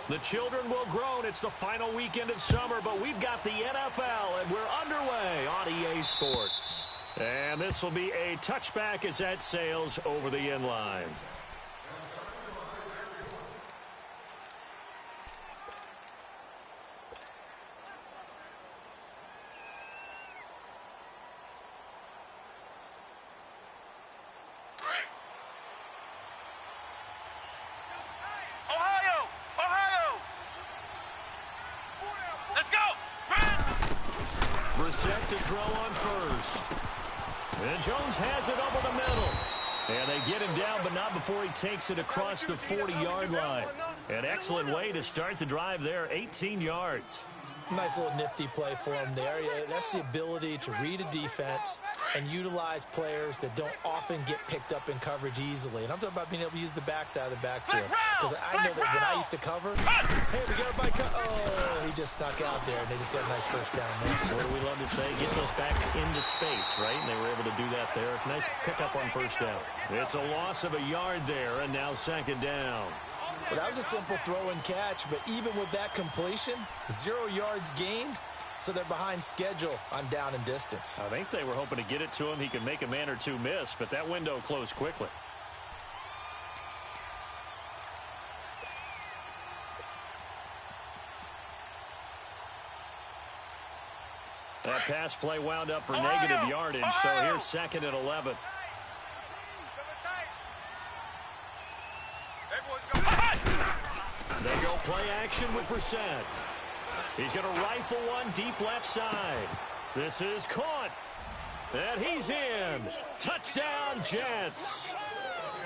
The children will groan. It's the final weekend of summer, but we've got the NFL, and we're underway on EA Sports. And this will be a touchback as that sails over the end line. Set to throw on first. And Jones has it over the middle. And they get him down, but not before he takes it across the 40-yard line. An excellent way to start the drive there, 18 yards. Nice little nifty play for him there. That's the ability to read a defense and utilize players that don't often get picked up in coverage easily. And I'm talking about being able to use the backside of the backfield. Because I know that when I used to cover, hey, we got a bike. Oh, he just snuck out there, and they just got a nice first down there. So what do we love to say? Get those backs into space, right? And they were able to do that there. Nice pickup on first down. It's a loss of a yard there, and now second down. Well, that was a simple throw and catch, but even with that completion, 0 yards gained, so they're behind schedule on down and distance. I think they were hoping to get it to him. He could make a man or two miss, but that window closed quickly. That pass play wound up for negative yardage, so here's second and 11. They go play action with Brissett. He's going to rifle one deep left side. This is caught. And he's in. Touchdown, Jets.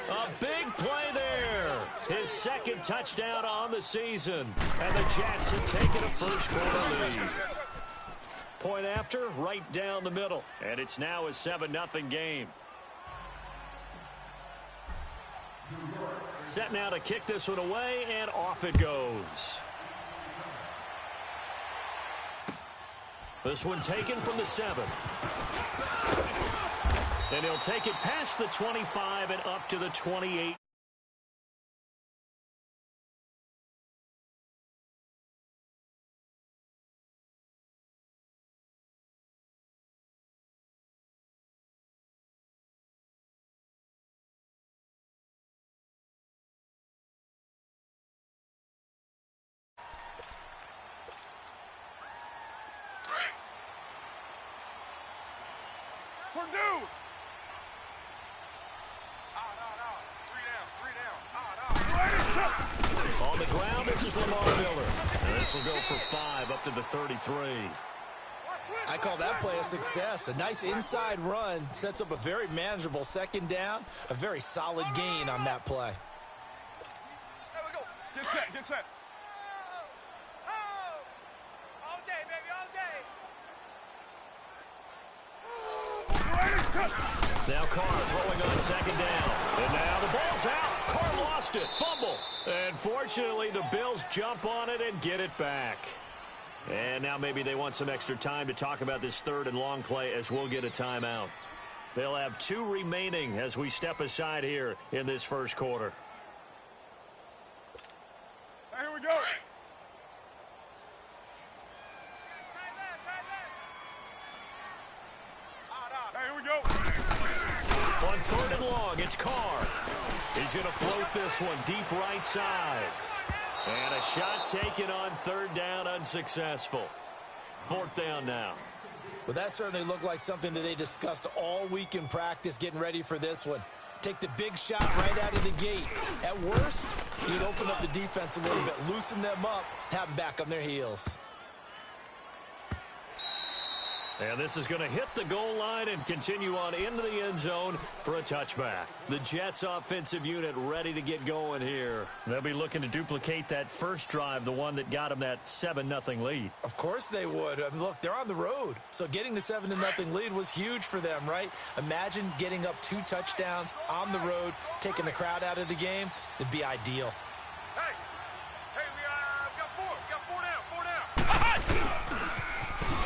A big play there. His second touchdown on the season. And the Jets have taken a first quarter lead. Point after, right down the middle. And it's now a 7-0 game. Set now to kick this one away, and off it goes. This one taken from the 7. And he'll take it past the 25 and up to the 28. On the ground, this is Lamar Miller. This will go for 5 up to the 33. I call that play a success. A nice inside run sets up a very manageable second down. A very solid gain on that play. There we go. Get set, get set. All day, baby, all day. Now Carr throwing on second down. And now the ball's out. Carr lost it. Fumble. And fortunately, the Bills jump on it and get it back. And now maybe they want some extra time to talk about this third and long play as we'll get a timeout. They'll have 2 remaining as we step aside here in this first quarter. Here we go. Here we go. On third and long, it's Carr. He's going to float this one deep right side. And a shot taken on third down, unsuccessful. Fourth down now. Well, that certainly looked like something that they discussed all week in practice getting ready for this one. Take the big shot right out of the gate. At worst, you'd open up the defense a little bit, loosen them up, have them back on their heels. And this is going to hit the goal line and continue on into the end zone for a touchback. The Jets offensive unit ready to get going here. They'll be looking to duplicate that first drive, the one that got them that 7-0 lead. Of course they would. I mean, look, they're on the road. So getting the 7-0 lead was huge for them, right? Imagine getting up 2 touchdowns on the road, taking the crowd out of the game. It'd be ideal. Hey, we got 4. We got 4 down.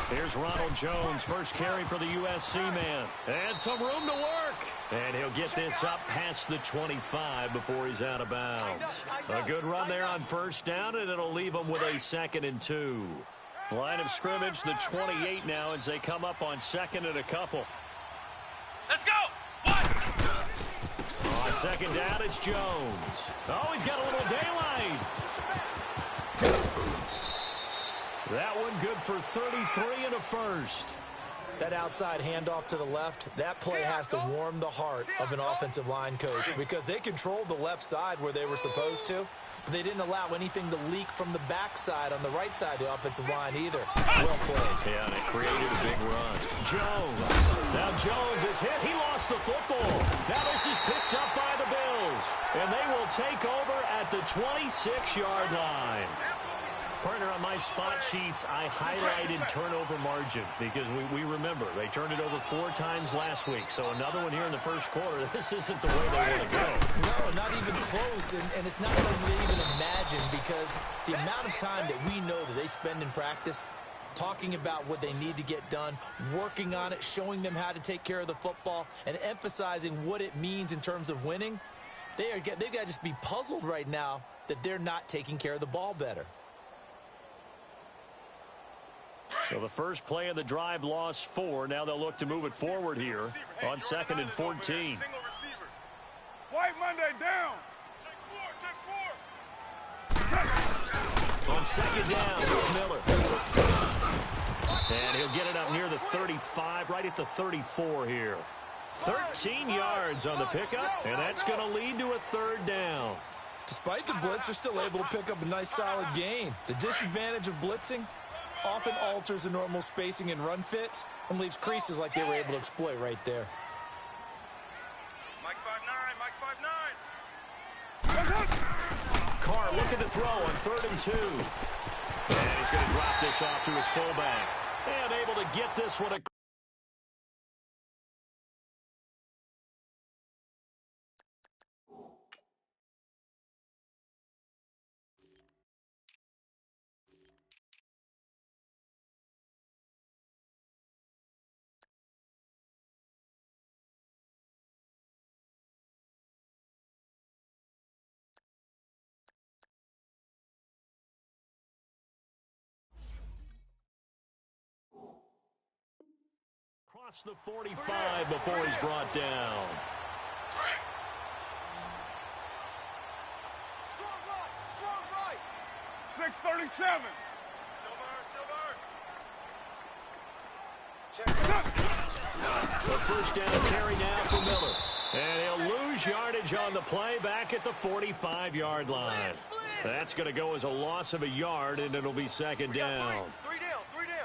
Here's Ronald Jones, first carry for the USC man. And some room to work. And he'll get this up past the 25 before he's out of bounds. A good run there on first down, and it'll leave him with a 2nd and 2. Line of scrimmage, the 28 now as they come up on 2nd and a couple. Let's go! On 2nd down, it's Jones. Oh, he's got a little daylight. That one good for 33 and a first. That outside handoff to the left, that play has to warm the heart of an offensive line coach because they controlled the left side where they were supposed to, but they didn't allow anything to leak from the backside on the right side of the offensive line either. Well played. Yeah, and it created a big run. Jones. Now Jones is hit. He lost the football. Now this is picked up by the Bills, and they will take over at the 26-yard line. Partner, on my spot sheets, I highlighted turnover margin because we remember they turned it over 4 times last week. So another one here in the first quarter. This isn't the way they want to go. No, not even close, and it's not something they even imagine because the amount of time that we know that they spend in practice talking about what they need to get done, working on it, showing them how to take care of the football, and emphasizing what it means in terms of winning, they've got to just be puzzled right now that they're not taking care of the ball better. So the first play of the drive lost 4. Now they'll look to move it forward here on 2nd and 14. White Monday down. On 2nd down, here's Miller. And he'll get it up near the 35, right at the 34 here. 13 yards on the pickup, and that's going to lead to a 3rd down. Despite the blitz, they're still able to pick up a nice solid gain. The disadvantage of blitzing often alters the normal spacing and run fits and leaves creases like they were able to exploit right there. Mike 5'9", Mike 5'9". Carr looking to throw on 3rd and 2. And he's going to drop this off to his fullback. And able to get this one. Across the 45 before he's brought down. Strong right. 637. The first down carry now for Miller. And he'll lose yardage on the play back at the 45-yard line. That's going to go as a loss of a yard, and it'll be 2nd down.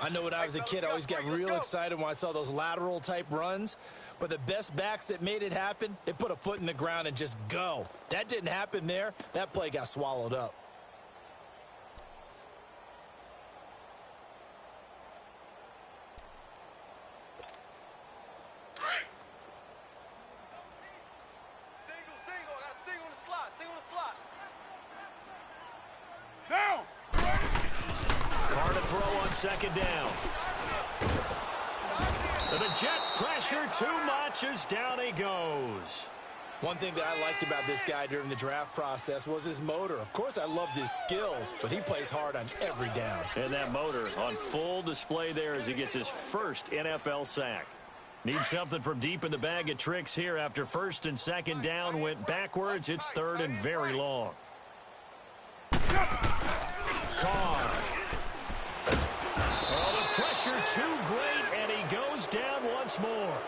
I know when I was a kid, I always got real excited when I saw those lateral-type runs. But the best backs that made it happen, they put a foot in the ground and just go. That didn't happen there. That play got swallowed up. Single. I got a single in the slot. Down. Carr to throw on 2nd down. And the Jets pressure too much as down he goes. One thing that I liked about this guy during the draft process was his motor. Of course, I loved his skills, but he plays hard on every down. And that motor on full display there as he gets his first NFL sack. Needs something from deep in the bag of tricks here after 1st and 2nd down went backwards. It's 3rd and very long. Carr. Oh, the pressure too great, and he goes down once more.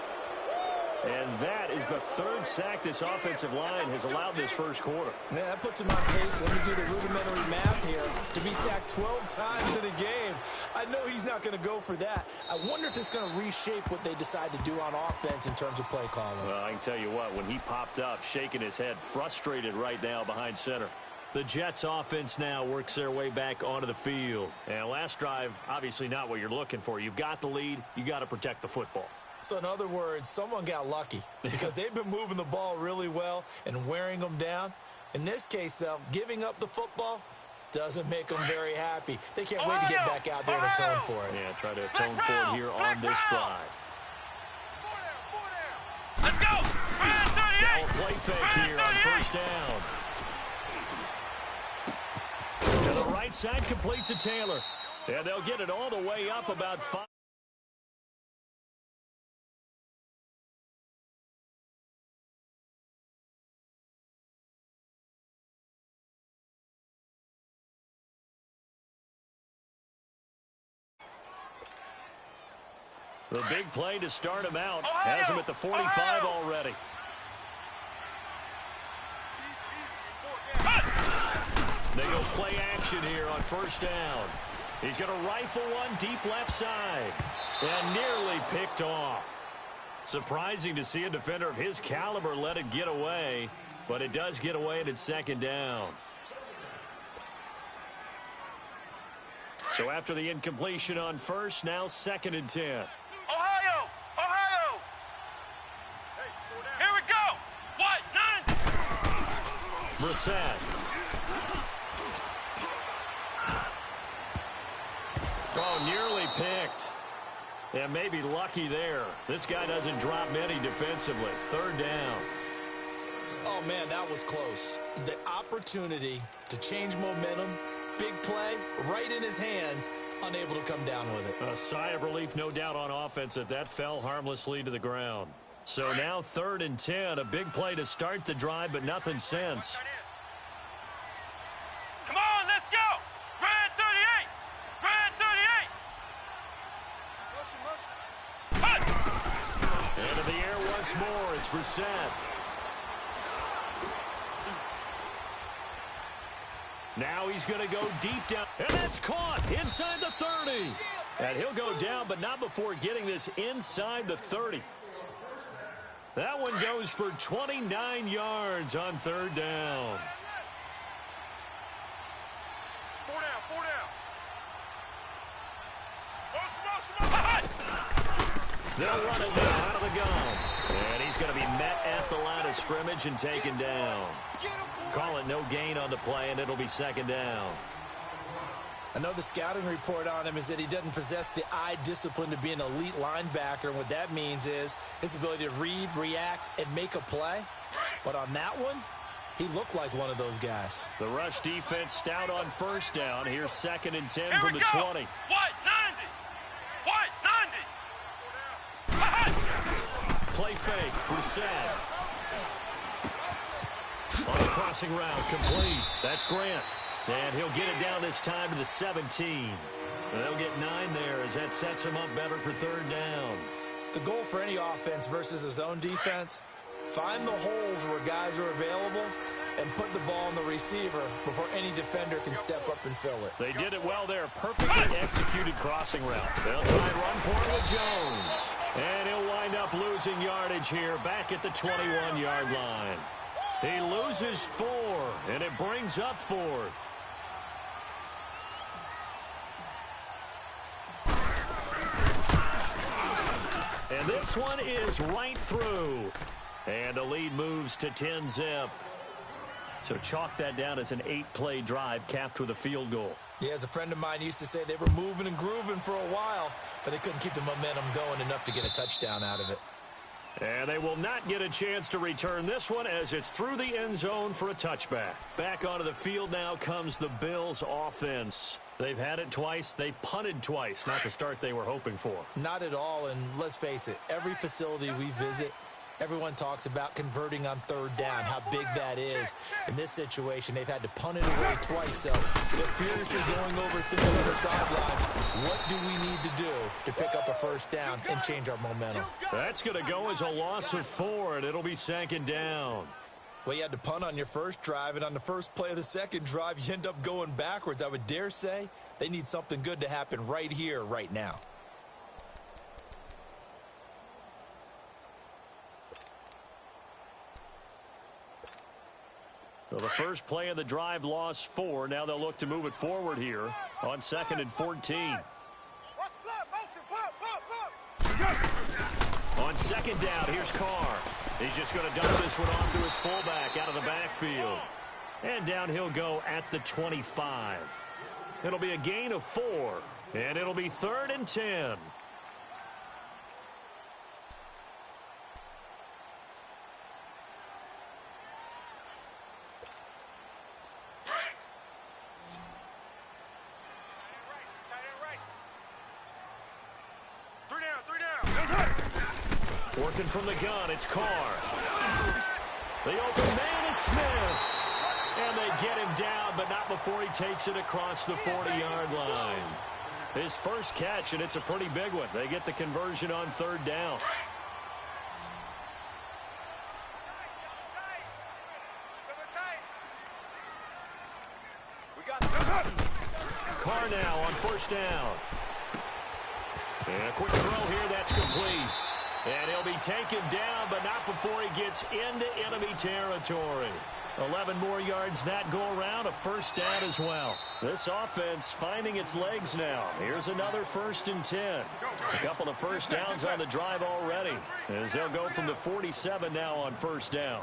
And that is the 3rd sack this offensive line has allowed this first quarter. Yeah, that puts him on pace. Let me do the rudimentary math here. To be sacked 12 times in a game, I know he's not going to go for that. I wonder if it's going to reshape what they decide to do on offense in terms of play calling. Well, I can tell you what, when he popped up, shaking his head, frustrated right now behind center. The Jets offense now works their way back onto the field. And last drive, obviously not what you're looking for. You've got the lead. You got to protect the football. So in other words, someone got lucky because they've been moving the ball really well and wearing them down. In this case, though, giving up the football doesn't make them very happy. They can't wait to get back out there and atone for it. Yeah, try to atone for it here on this drive. Let's go. play fake here on first down. To the right side, complete to Taylor. And they'll get it all the way up about 5. The big play to start him out. Has him at the 45 already. They go play action here on first down. He's going to rifle one deep left side. And nearly picked off. Surprising to see a defender of his caliber let it get away. But it does get away and it's second down. So after the incompletion on first, now 2nd and 10. Ohio! Ohio! Here we go! What? 9! Brissett. Oh, nearly picked. Yeah, maybe lucky there. This guy doesn't drop many defensively. 3rd down. Oh, man, that was close. The opportunity to change momentum, big play, right in his hands, unable to come down with it. A sigh of relief, no doubt, on offense that fell harmlessly to the ground. So now 3rd and 10, a big play to start the drive, but nothing since. Come on, let's go! Red 38! Red 38! Into the air once more, it's Brissett. Now he's going to go deep down, and that's caught inside the 30. And he'll go down, but not before getting this inside the 30. That one goes for 29 yards on 3rd down. 4 down, 4 down. They'll run it now out of the gun. And he's going to be met at the line of scrimmage and taken down. Call it no gain on the play, and it'll be 2nd down. I know the scouting report on him is that he doesn't possess the eye discipline to be an elite linebacker, and what that means is his ability to read, react, and make a play. But on that one, he looked like one of those guys. The rush defense stout on first down. Here's 2nd and 10 Here from we the go. 20. What? 90! What? 90! Play fake, Brissett. On the crossing route, complete. That's Grant. And he'll get it down this time to the 17. They'll get 9 there as that sets him up better for 3rd down. The goal for any offense versus his own defense, find the holes where guys are available and put the ball on the receiver before any defender can step up and fill it. They did it well there. Perfectly executed crossing route. They'll try and run for it with Jones. And he'll wind up losing yardage here back at the 21-yard line. He loses 4, and it brings up 4th. And this one is right through. And the lead moves to 10-zip. So chalk that down as an 8-play drive capped with a field goal. Yeah, as a friend of mine used to say, they were moving and grooving for a while, but they couldn't keep the momentum going enough to get a touchdown out of it. And they will not get a chance to return this one as it's through the end zone for a touchback. Back onto the field now comes the Bills offense. They've had it twice. They've punted twice. Not the start they were hoping for. Not at all, and let's face it, every facility we visit, everyone talks about converting on 3rd down, how big that is. In this situation, they've had to punt it away twice, so they're furiously going over things on the sidelines. What do we need to do to pick up a 1st down and change our momentum? That's going to go as a loss of 4, and it'll be 2nd down. Well, you had to punt on your first drive, and on the first play of the second drive, you end up going backwards. I would dare say they need something good to happen right here, right now. So the first play of the drive lost 4. Now they'll look to move it forward here on 2nd and 14. On 2nd down, here's Carr. He's just going to dump this one off to his fullback out of the backfield. And down he'll go at the 25. It'll be a gain of 4, and it'll be 3rd and 10. Working from the gun, it's Carr. The open man is Smith. And they get him down, but not before he takes it across the 40-yard line. His first catch, and it's a pretty big one. They get the conversion on third down. Carr now on first down. And a quick throw here, that's complete. And he'll be taken down, but not before he gets into enemy territory. 11 more yards that go around, a first down as well. This offense finding its legs now. Here's another 1st and 10. A couple of first downs on the drive already, as they'll go from the 47 now on first down.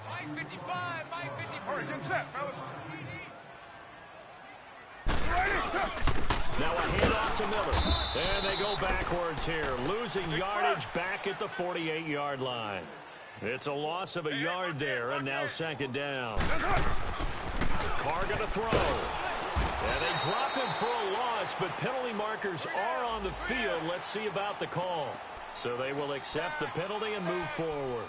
Mike 55, Mike 55. Get set, fellas. Now a handoff to Miller. And they go backwards here, losing yardage back at the 48-yard line. It's a loss of a yard there, and now second down. Carr going to throw. And they drop him for a loss, but penalty markers are on the field. Let's see about the call. So they will accept the penalty and move forward.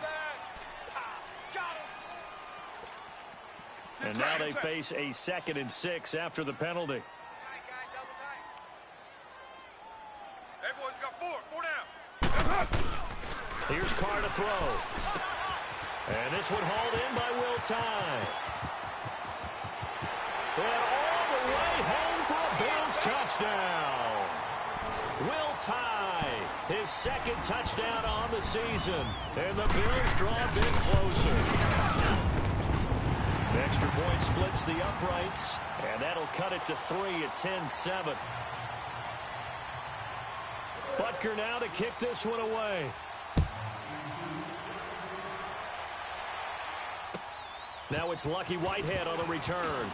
And now they face a 2nd and 6 after the penalty. Here's Carr to throw. And this one hauled in by Will Tye. And all the way home for a Bills touchdown. Will Tye, his 2nd touchdown on the season. And the Bills draw a bit closer. The extra point splits the uprights. And that'll cut it to 3 at 10-7. Butker now to kick this one away. Now it's Lucky Whitehead on the return.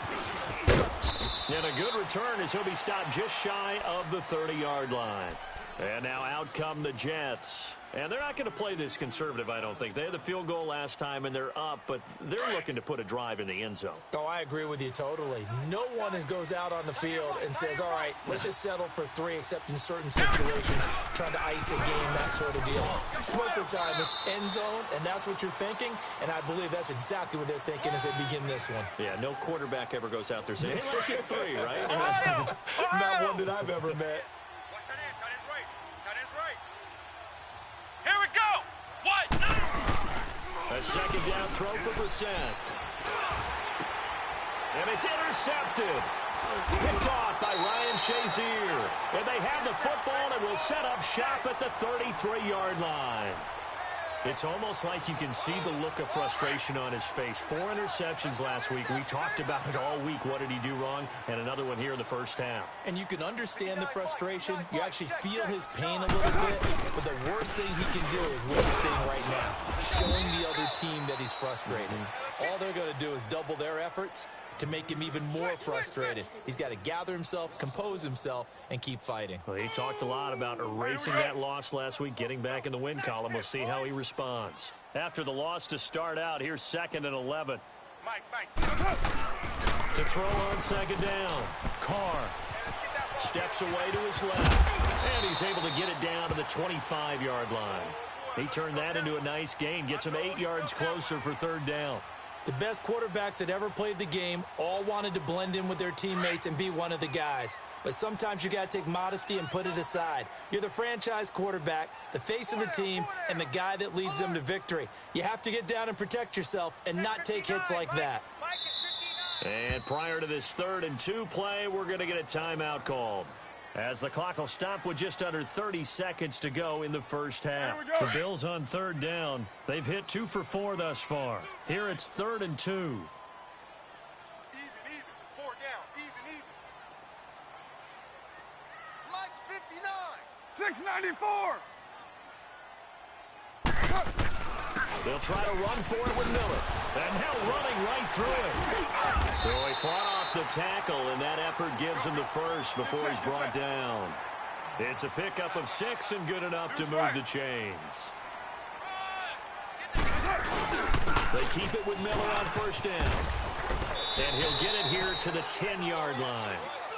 And a good return as he'll be stopped just shy of the 30-yard line. And now out come the Jets. And they're not going to play this conservative, I don't think. They had the field goal last time, and they're up, but they're looking to put a drive in the end zone. Oh, I agree with you totally. No one goes out on the field and says, all right, let's just settle for 3, except in certain situations, trying to ice a game, that sort of deal. Most of the time, it's end zone, and that's what you're thinking, and I believe that's exactly what they're thinking as they begin this one. Yeah, no quarterback ever goes out there saying, hey, let's get 3, right? Not one that I've ever met. Here we go! What? A second down throw for Brissett. And it's intercepted. Picked off by Ryan Shazier. And they have the football and will set up shop at the 33-yard line. It's almost like you can see the look of frustration on his face. 4 interceptions last week. We talked about it all week. What did he do wrong? And another one here in the first half. And you can understand the frustration. You actually feel his pain a little bit. But the worst thing he can do is what you're seeing right now, showing the other team that he's frustrated. All they're going to do is double their efforts to make him even more frustrated. He's got to gather himself, compose himself, and keep fighting. Well, he talked a lot about erasing that loss last week, getting back in the win column. We'll see how he responds. After the loss to start out, here's 2nd and 11. Mike. To throw on second down. Carr steps away to his left. And he's able to get it down to the 25-yard line. He turned that into a nice gain, gets him 8 yards closer for third down. The best quarterbacks that ever played the game all wanted to blend in with their teammates and be one of the guys. But sometimes you got to take modesty and put it aside. You're the franchise quarterback, the face of the team, and the guy that leads them to victory. You have to get down and protect yourself and not take hits like that. And prior to this 3rd and 2 play, we're going to get a timeout called, as the clock will stop with just under 30 seconds to go in the first half. The Bills on 3rd down. They've hit 2 for 4 thus far. Here it's 3rd and 2. Even. 4 down. Even. Mike's 59. 694. They'll try to run for it with Miller. And now running right through it. So he fought off the tackle, and that effort gives him the first before he's brought down. It's a pickup of 6 and good enough to move the chains. They keep it with Miller on first down. And he'll get it here to the 10-yard line.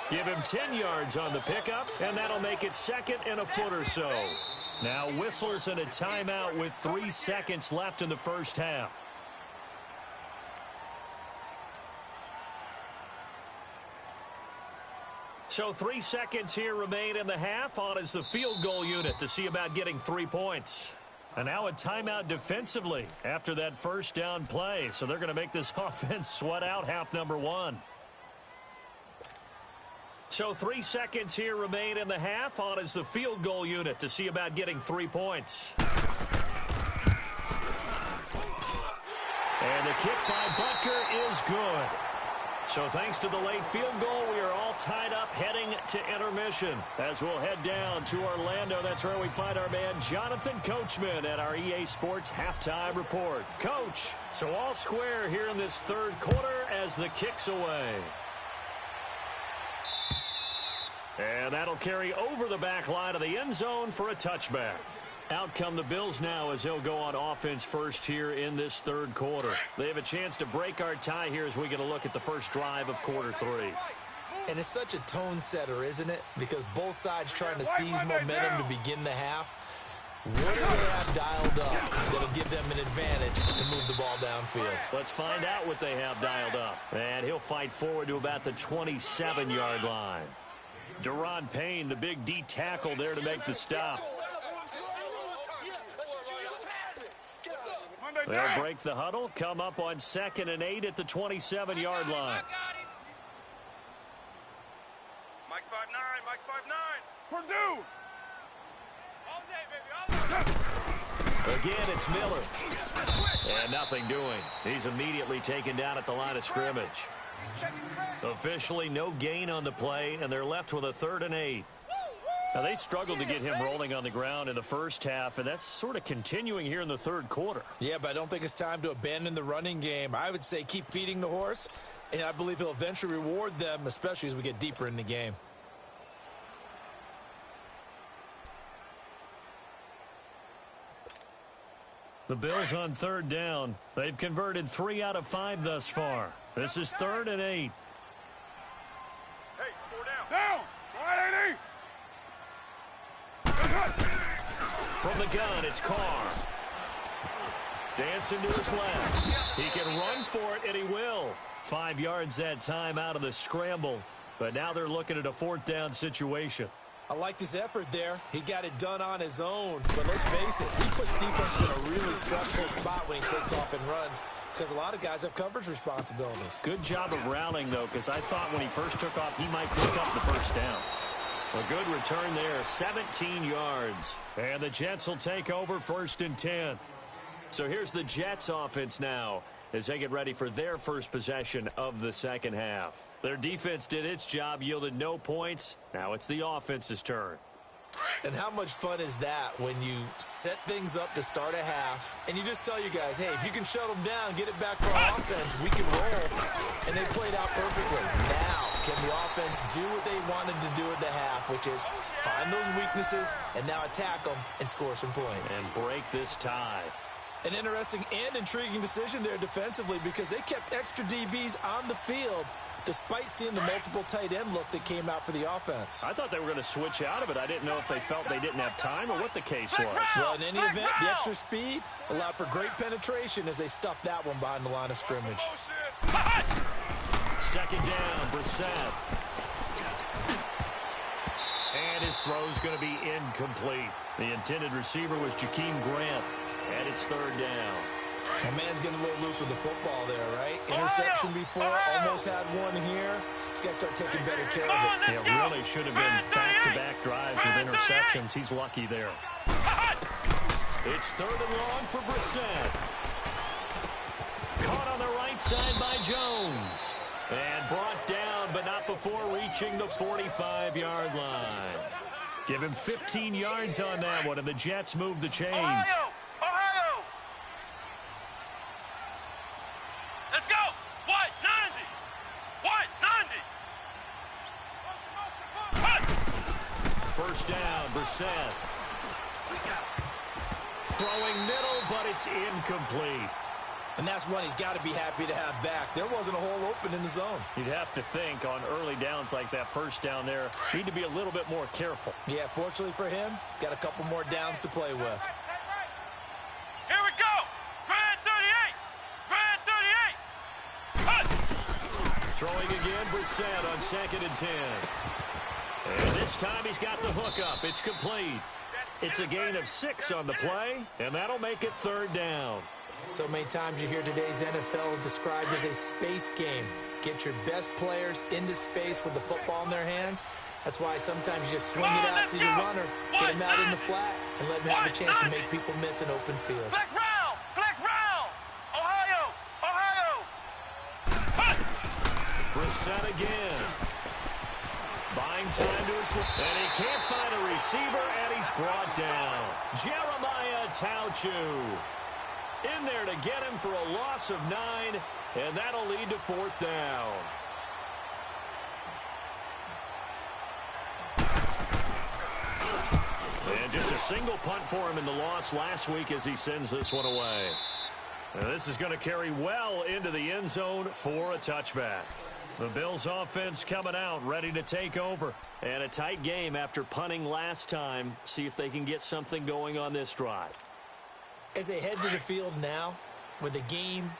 Give him 10 yards on the pickup, and that'll make it 2nd and a foot or so. Now whistles and a timeout with 3 seconds left in the first half. So 3 seconds here remain in the half. On is the field goal unit to see about getting 3 points. And now a timeout defensively after that first down play. So they're going to make this offense sweat out half number 1. So 3 seconds here remain in the half. On is the field goal unit to see about getting 3 points. And the kick by Butker is good. So thanks to the late field goal, we are all tied up heading to intermission. As we'll head down to Orlando, that's where we find our man Jonathan Coachman at our EA Sports Halftime Report. Coach, so all square here in this third quarter as the kick's away. And that'll carry over the back line of the end zone for a touchback. Out come the Bills now as they'll go on offense first here in this third quarter. They have a chance to break our tie here as we get a look at the first drive of quarter 3. And it's such a tone setter, isn't it? Because both sides trying to seize momentum to begin the half. What do they have dialed up that'll give them an advantage to move the ball downfield? Let's find out what they have dialed up. And he'll fight forward to about the 27-yard line. Deron Payne, the big D tackle there to make the stop. They'll break the huddle, come up on 2nd and 8 at the 27-yard line. Mike's 5'9", Mike's 5'9". Purdue! All day, baby, all day. Again, it's Miller. And nothing doing. He's immediately taken down at the line of scrimmage. Officially, no gain on the play, and they're left with a 3rd and 8. Now, they struggled to get him rolling on the ground in the first half, and that's sort of continuing here in the third quarter. Yeah, but I don't think it's time to abandon the running game. I would say keep feeding the horse, and I believe he'll eventually reward them, especially as we get deeper in the game. The Bills on 3rd down. They've converted 3 out of 5 thus far. This is 3rd and 8. Hey, 4 down. Down! 180! From the gun, it's Carr. Dancing to his left. He can run for it, and he will. 5 yards that time out of the scramble. But now they're looking at a 4th down situation. I liked his effort there. He got it done on his own. But let's face it, he puts defense in a really stressful spot when he takes off and runs because a lot of guys have coverage responsibilities. Good job of rallying, though, because I thought when he first took off, he might pick up the first down. A good return there, 17 yards. And the Jets will take over 1st and 10. So here's the Jets offense now as they get ready for their first possession of the second half. Their defense did its job, yielded no points. Now it's the offense's turn. And how much fun is that when you set things up to start a half and you just tell your guys, hey, if you can shut them down, get it back for our offense, we can roll. And they played out perfectly. Now, can the offense do what they wanted to do at the half, which is find those weaknesses and now attack them and score some points. And break this tie. An interesting and intriguing decision there defensively because they kept extra DBs on the field despite seeing the multiple tight end look that came out for the offense. I thought they were going to switch out of it. I didn't know if they felt they didn't have time or what the case was. Well, in any event, the extra speed allowed for great penetration as they stuffed that one behind the line of scrimmage. 2nd down, Brissett. And his throw's going to be incomplete. The intended receiver was Jakeem Grant, and it's 3rd down. My man's getting a little loose with the football there, right? Interception before, almost had one here. He's got to start taking better care of it. Yeah, really should have been back-to-back drives with interceptions. He's lucky there. It's 3rd and long for Brissett. Caught on the right side by Jones. And brought down, but not before reaching the 45-yard line. Give him 15 yards on that one, and the Jets move the chains. Ohio! Let's go! What? 90! What? 90! 1st down, Brissett. Throwing middle, but it's incomplete. And that's one he's got to be happy to have back. There wasn't a hole open in the zone. You'd have to think on early downs like that first down there, need to be a little bit more careful. Yeah, fortunately for him, got a couple more downs to play with. Here we go. Grand 38. Throwing again, Brissett on 2nd and 10. And this time he's got the hook up. It's complete. It's a gain of 6 on the play, and that'll make it 3rd down. So many times you hear today's NFL described as a space game. Get your best players into space with the football in their hands. That's why sometimes you just swing it out to your runner, get him out in the flat, and let him have a chance to make people miss an open field. Flex round. Flex round. Ohio. Brissett again. Buying time to his... And he can't find a receiver, and he's brought down. Jeremiah Tauchu in there to get him for a loss of 9, and that'll lead to 4th down. And just a single punt for him in the loss last week as he sends this one away. And this is going to carry well into the end zone for a touchback. The Bills offense coming out, ready to take over. And a tight game after punting last time. See if they can get something going on this drive. As they head to the field now, with the game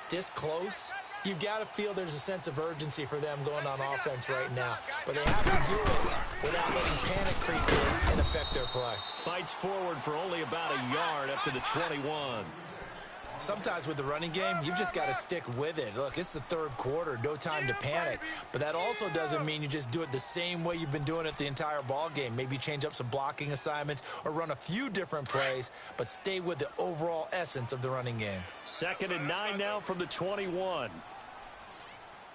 this close, you've got to feel there's a sense of urgency for them going on offense right now. But they have to do it without letting panic creep in and affect their play. Fights forward for only about a yard up to the 21. Sometimes with the running game, you've just got to stick with it. Look, it's the 3rd quarter, no time to panic. But that also doesn't mean you just do it the same way you've been doing it the entire ball game. Maybe change up some blocking assignments or run a few different plays, but stay with the overall essence of the running game. 2nd and 9 now from the 21.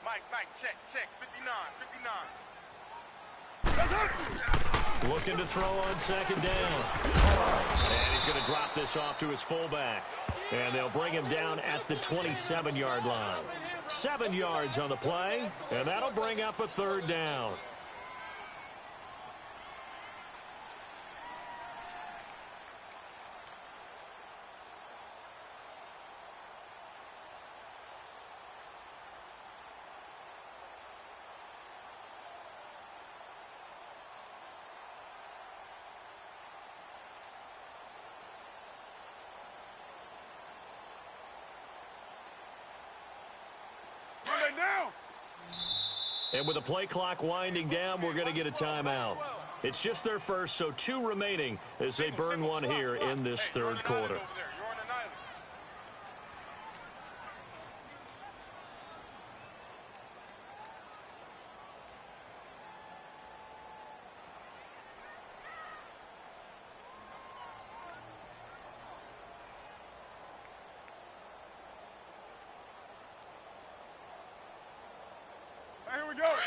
Mike, check. 59. Looking to throw on 2nd down. And he's going to drop this off to his fullback. And they'll bring him down at the 27-yard line. 7 yards on the play, and that'll bring up a 3rd down. And with the play clock winding down, we're going to get a timeout. It's just their first, so 2 remaining as they burn one here in this 3rd quarter.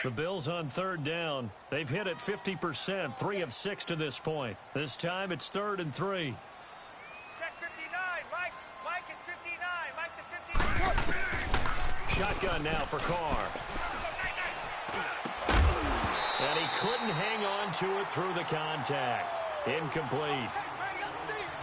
The Bills on 3rd down. They've hit it 50%, 3 of 6 to this point. This time it's 3rd and 3. Check 59. Mike is 59. Mike the 59. Shotgun now for Carr. And he couldn't hang on to it through the contact. Incomplete.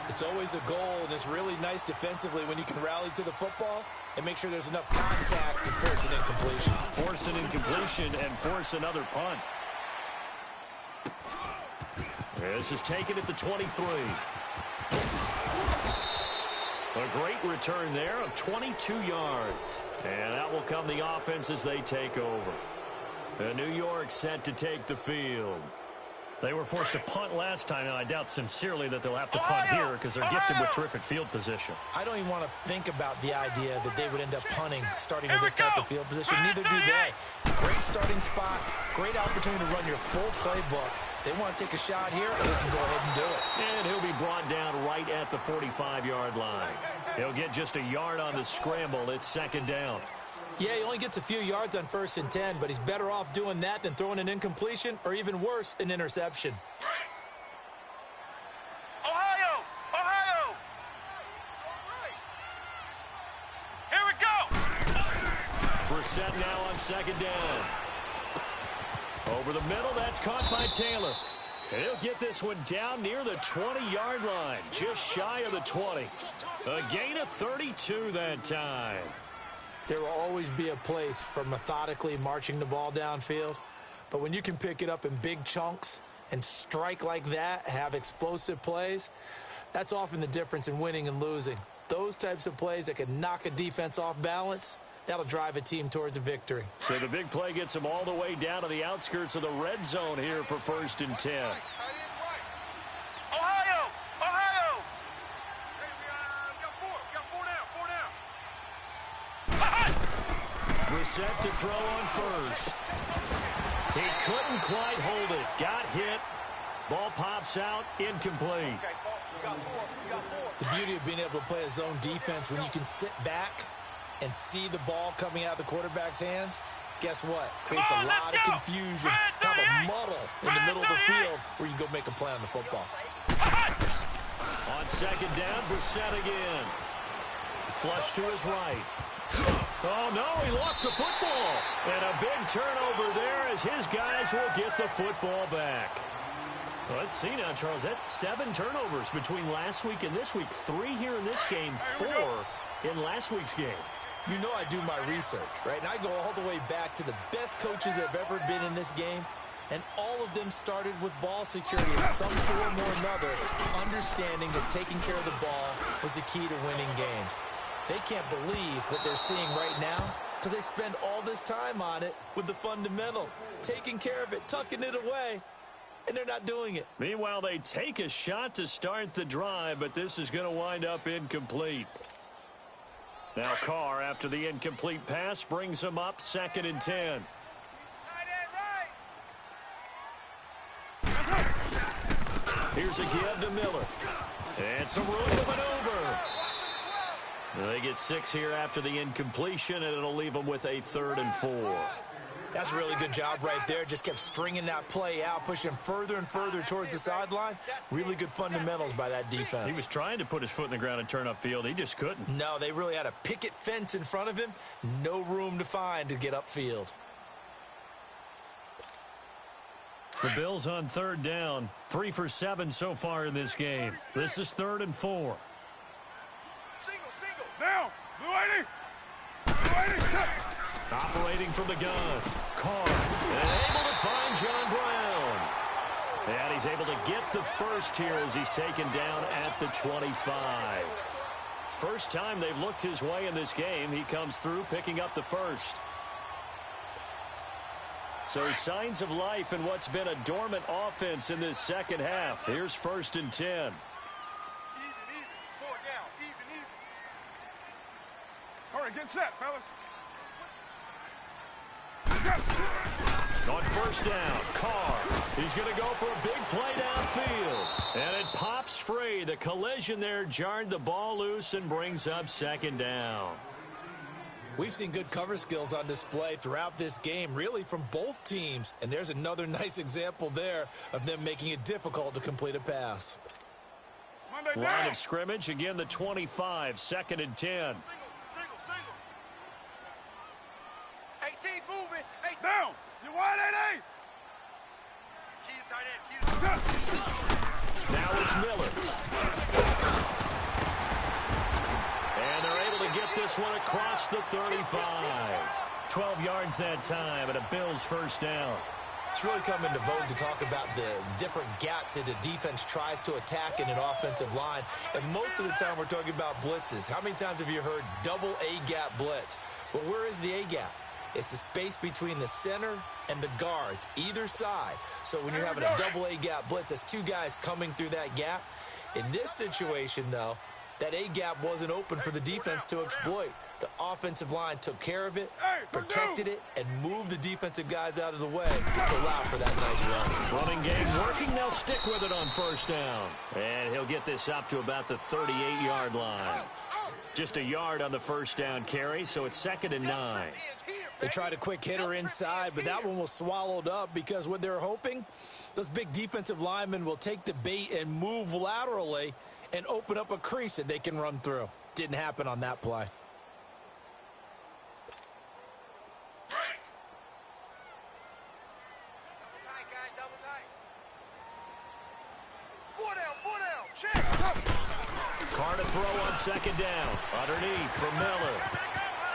It's always a goal, and it's really nice defensively when you can rally to the football and make sure there's enough contact to force an incompletion. Force an incompletion and force another punt. This is taken at the 23. A great return there of 22 yards. And that will come the offense as they take over. And New York set to take the field. They were forced to punt last time, and I doubt sincerely that they'll have to punt here because they're gifted with terrific field position. I don't even want to think about the idea that they would end up punting starting with this type of field position. Neither do they. Great starting spot, great opportunity to run your full playbook. They want to take a shot here, they can go ahead and do it. And he'll be brought down right at the 45-yard line. He'll get just a yard on the scramble. It's 2nd down. Yeah, he only gets a few yards on 1st and 10, but he's better off doing that than throwing an incompletion or even worse, an interception. Ohio! Here we go! Brissett now on 2nd down. Over the middle, that's caught by Taylor. And he'll get this one down near the 20-yard line, just shy of the 20. A gain of 32 that time. There will always be a place for methodically marching the ball downfield, but when you can pick it up in big chunks and strike like that, have explosive plays, that's often the difference in winning and losing. Those types of plays that can knock a defense off balance, that'll drive a team towards a victory. So the big play gets them all the way down to the outskirts of the red zone here for 1st and 10. Ohio! Ohio! Hey, we got four down. Brissett to throw on first. He couldn't quite hold it. Got hit. Ball pops out. Incomplete. The beauty of being able to play a zone defense when you can sit back and see the ball coming out of the quarterback's hands, guess what? Creates a lot of confusion, kind of a muddle in the middle of the field where you can go make a play on the football. On 2nd down, Brissett again. Flush to his right. Oh, no, he lost the football. And a big turnover there as his guys will get the football back. Well, let's see now, Charles. That's 7 turnovers between last week and this week. 3 here in this game, 4 in last week's game. You know I do my research, right? And I go all the way back to the best coaches that have ever been in this game, and all of them started with ball security in some form or another, understanding that taking care of the ball was the key to winning games. They can't believe what they're seeing right now because they spend all this time on it with the fundamentals, taking care of it, tucking it away, and they're not doing it. Meanwhile, they take a shot to start the drive, but this is going to wind up incomplete. Now Carr, after the incomplete pass, brings him up 2nd and 10. Here's a give to Miller. And some room to maneuver. They get 6 here after the incompletion, and it'll leave them with a 3rd and 4. That's a really good job right there. Just kept stringing that play out, pushing him further and further towards the sideline. Really good fundamentals by that defense. He was trying to put his foot in the ground and turn upfield. He just couldn't. No, they really had a picket fence in front of him. No room to find to get upfield. The Bills on 3rd down. 3 for 7 so far in this game. This is 3rd and 4. Single. Now, Blue 80. Operating from the gun. Carr. And able to find John Brown. And he's able to get the first here as he's taken down at the 25. First time they've looked his way in this game. He comes through picking up the first. So signs of life in what's been a dormant offense in this second half. Here's 1st and 10. Even. 4 down. Even. All right, get set, fellas. On 1st down, Carr. He's going to go for a big play downfield. And it pops free. The collision there jarred the ball loose and brings up 2nd down. We've seen good cover skills on display throughout this game, really from both teams. And there's another nice example there of them making it difficult to complete a pass. Line of scrimmage, again the 25, 2nd and 10. Single. 18's moving. Down. You wide 8. Key to tight end. Now it's Miller. And they're able to get this one across the 35. 12 yards that time and a Bills 1st down. It's really come into vogue to talk about the different gaps that a defense tries to attack in an offensive line. And most of the time we're talking about blitzes. How many times have you heard double A-gap blitz? Well, where is the A-gap? It's the space between the center and the guards, either side. So when you're having a double A-gap blitz, that's 2 guys coming through that gap. In this situation, though, that A-gap wasn't open for the defense to exploit. The offensive line took care of it, protected it, and moved the defensive guys out of the way to allow for that nice run. Running game working. They'll stick with it on 1st down. And he'll get this up to about the 38-yard line. Just a yard on the 1st down carry, so it's 2nd and 9. They tried a quick hitter inside, but that one was swallowed up because what they're hoping, those big defensive linemen will take the bait and move laterally and open up a crease that they can run through. Didn't happen on that play. Double tight, guys. Double tight. to throw on second down. Underneath for Miller.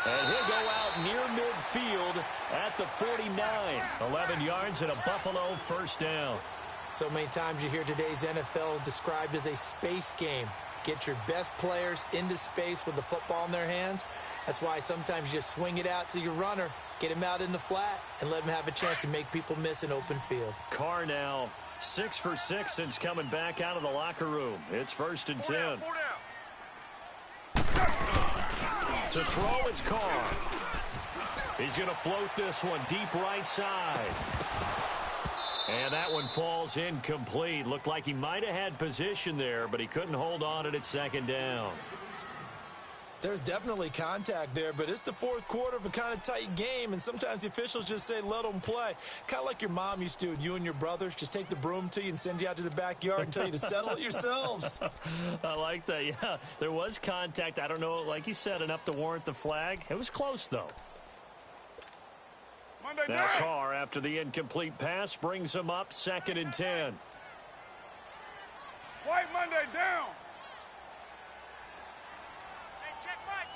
And he'll go out near midfield at the 49. 11 yards and a Buffalo first down. So many times you hear today's NFL described as a space game. Get your best players into space with the football in their hands. That's why sometimes you just swing it out to your runner, get him out in the flat, and let him have a chance to make people miss an open field. Carr now 6 for 6 since coming back out of the locker room. It's 1st and 10. To throw, it's Carr. He's going to float this one deep right side. And that one falls incomplete. Looked like he might have had position there, but he couldn't hold on at second down. There's definitely contact there, but it's the fourth quarter of a kind of tight game, and sometimes the officials just say, let them play. Kind of like your mom used to do with you and your brothers. Just take the broom to you and send you out to the backyard and tell you to settle it yourselves. I like that, yeah. There was contact. I don't know, like you said, enough to warrant the flag. It was close, though. Now Carr, after the incomplete pass, brings him up 2nd and 10. White Monday down. Hey, check right.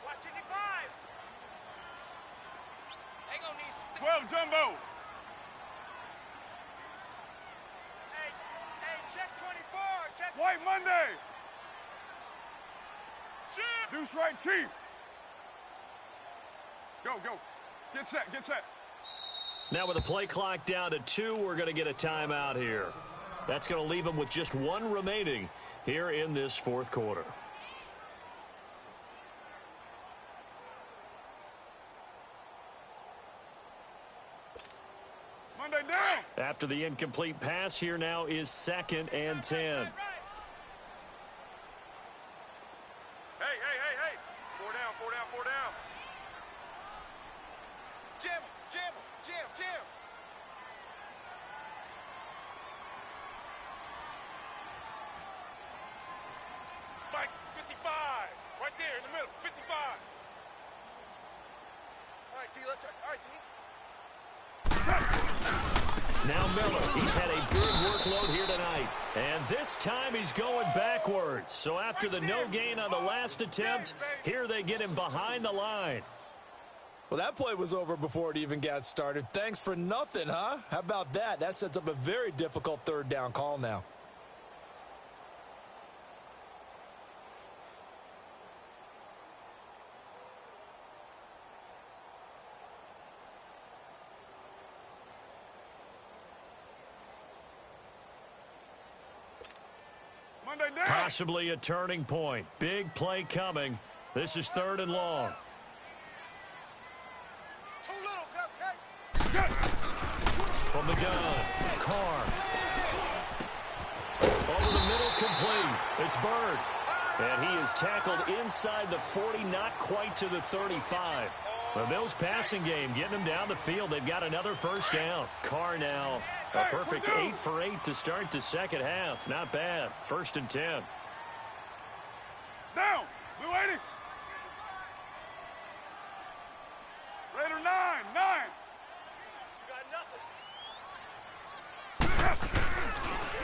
Watch it, 5. They gonna need some 12 jumbo. Hey, check 24. Check White Monday. Shit. Deuce right, Chief. Go. Get set. Now with the play clock down to 2, we're going to get a timeout here. That's going to leave them with just 1 remaining here in this fourth quarter. Monday down. After the incomplete pass, here now is 2nd and 10. Hey. 4 down. Jim. Mike, 55. Right there in the middle, 55. All right, T, let's try. All right, T. Now Miller, he's had a big workload here tonight. And this time he's going backwards. So after the no gain on the last attempt, here they get him behind the line. Well, that play was over before it even got started. Thanks for nothing, huh? How about that? That sets up a very difficult 3rd down call now. Monday down. Possibly a turning point. Big play coming. This is 3rd and long. From the gun, Carr. Over the middle, complete. It's Bird. And he is tackled inside the 40, not quite to the 35. The Bills' passing game getting them down the field. They've got another first down. Carr now, a perfect 8 for 8 to start the second half. Not bad. 1st and 10. Down. Blue 80. Raider 9.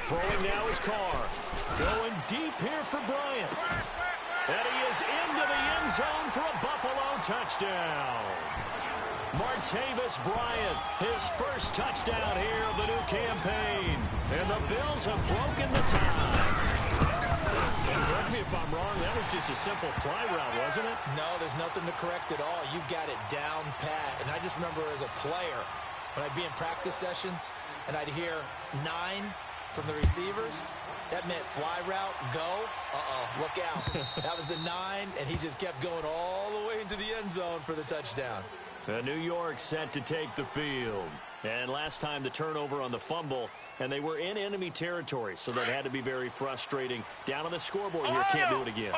Throwing now is Carr. Going deep here for Bryant. And he is into the end zone for a Buffalo touchdown. Martavis Bryant, his first touchdown here of the new campaign. And the Bills have broken the tie. And correct me if I'm wrong, that was just a simple fly route, wasn't it? No, there's nothing to correct at all. You've got it down pat. And I just remember as a player, when I'd be in practice sessions and I'd hear 9 from the receivers, that meant fly route, go, look out. That was the 9, and he just kept going all the way into the end zone for the touchdown. New York set to take the field. And last time the turnover on the fumble, and they were in enemy territory, so that had to be very frustrating. Down on the scoreboard here, can't do it again.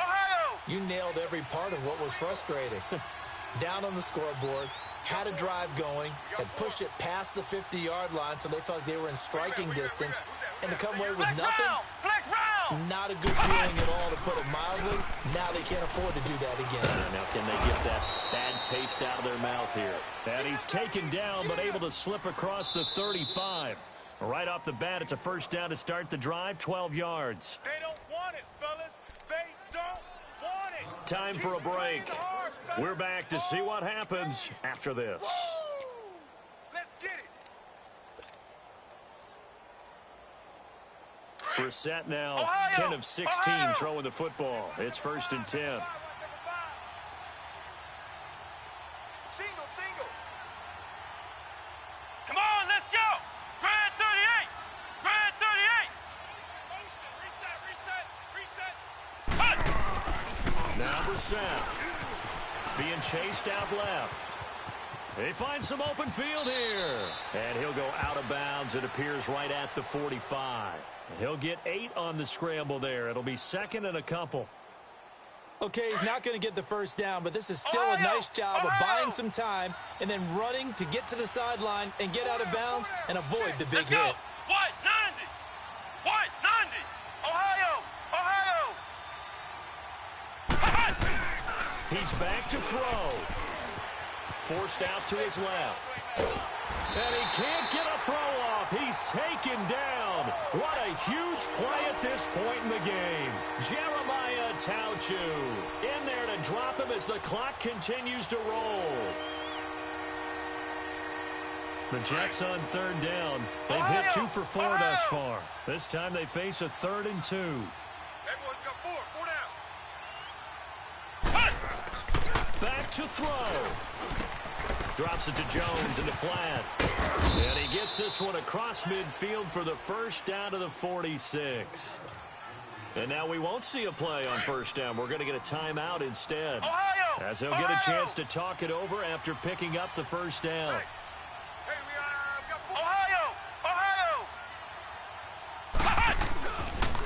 You nailed every part of what was frustrating. Down on the scoreboard, had a drive going, had pushed it past the 50-yard line, so they felt like they were in striking distance, and to come away with nothing, not a good feeling at all, to put it mildly. Now they can't afford to do that again. Now can they get that bad taste out of their mouth here? And he's taken down, but able to slip across the 35. Right off the bat, it's a first down to start the drive, 12 yards. They don't want it, fellas. Time for a break. We're back to see what happens after this. Let's get it. Brissett now Ohio! 10 of 16 Ohio! throwing the football. It's 1st and 10. Single, single. Come on, let's go! Grand 38! Grand 38! Reset. Now Brissett being chased out left. They find some open field here. And he'll go out of bounds. It appears right at the 45. He'll get 8 on the scramble there. It'll be 2nd and a couple. Okay, he's not going to get the first down, but this is still a Ohio! nice job of Ohio! buying some time and then running to get to the sideline and get out of bounds and avoid the big Let's go! hit. White 90! White 90! Ohio! Ohio! He's back to throw. Forced out to his left. And he can't get a throw off. He's taken down. What a huge play at this point in the game. Jeremiah Tauchu in there to drop him as the clock continues to roll. The Jets on 3rd down. They've hit 2 for 4 thus far. This time they face a 3rd and 2. Everyone's got 4 down. Back to throw. Drops it to Jones in the flat. And he gets this one across midfield for the first down to the 46. And now we won't see a play on 1st down. We're going to get a timeout instead. Ohio! As he'll get a chance to talk it over after picking up the 1st down. Hey, we got 4. Ohio!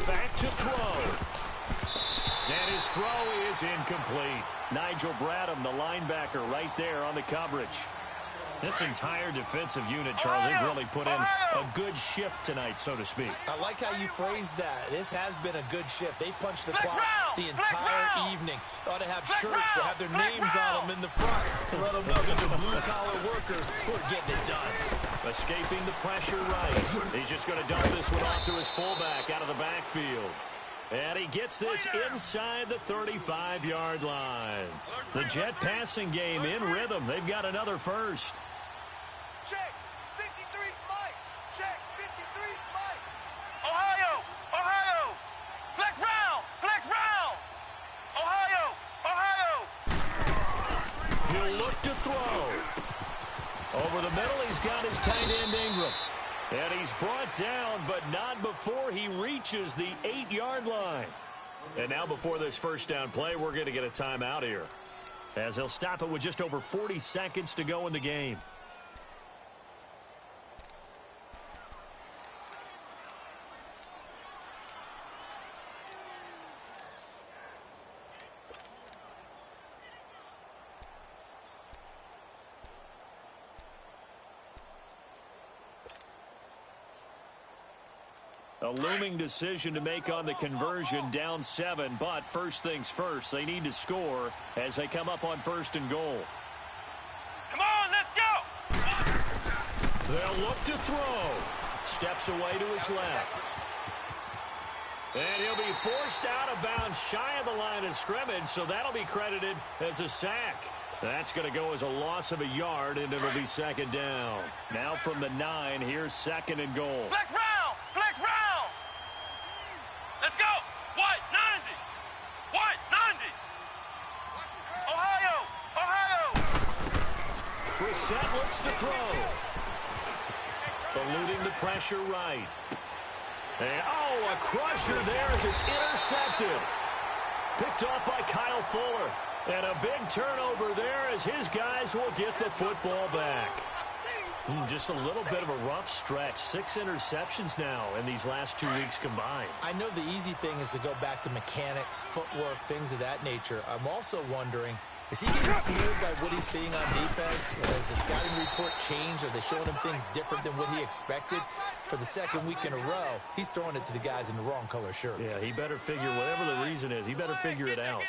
Back to throw. And his throw is incomplete. Nigel Bradham, the linebacker, right there on the coverage. This entire defensive unit, Charles, they've really put in a good shift tonight, so to speak. I like how you phrased that. This has been a good shift. They punched the Flex clock round! the Flex entire round! evening. They ought to have Flex shirts that round! have their Flex names on round! them in the front to let them know that they're blue-collar workers who are getting it done. Escaping the pressure right. He's just going to dump this one off to his fullback out of the backfield. And he gets this inside the 35-yard line. The Jet passing game in rhythm. They've got another first. Check. 53's Mike. Check. 53's Mike. Ohio! Flex round! Ohio! He'll look to throw. Over the middle, he's got his tight end Ingram. And he's brought down, but not before he reaches the 8-yard line. And now before this 1st down play, we're going to get a timeout here, as he'll stop it with just over 40 seconds to go in the game. A looming decision to make on the conversion, down 7, but first things first, they need to score as they come up on 1st and goal. Come on, let's go! They'll look to throw. Steps away to his left. And he'll be forced out of bounds shy of the line of scrimmage, so that'll be credited as a sack. That's going to go as a loss of a yard, and it'll be 2nd down. Now from the 9, here's 2nd and goal. Flex round! Let's go! White 90! Ohio! Brissett looks to throw. Eluding the pressure right. And, a crusher there as it's intercepted. Picked off by Kyle Fuller. And a big turnover there as his guys will get the football back. Just a little bit of a rough stretch. 6 interceptions now in these last 2 weeks combined. I know the easy thing is to go back to mechanics, footwork, things of that nature. I'm also wondering, is he getting fooled by what he's seeing on defense? Has the scouting report changed? Are they showing him things different than what he expected? For the 2nd week in a row, he's throwing it to the guys in the wrong color shirts. Yeah, he better figure, whatever the reason is, he better figure it out.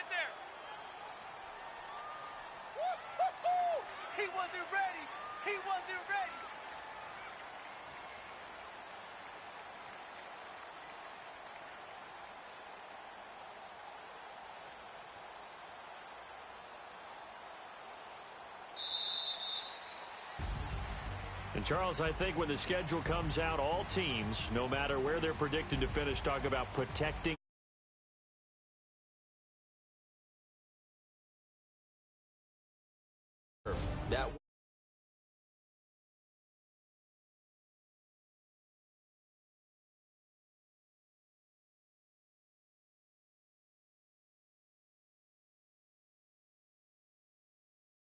He wasn't ready. He wasn't ready. And, Charles, I think when the schedule comes out, all teams, no matter where they're predicted to finish, talk about protecting. That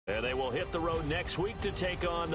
And they will hit the road next week to take on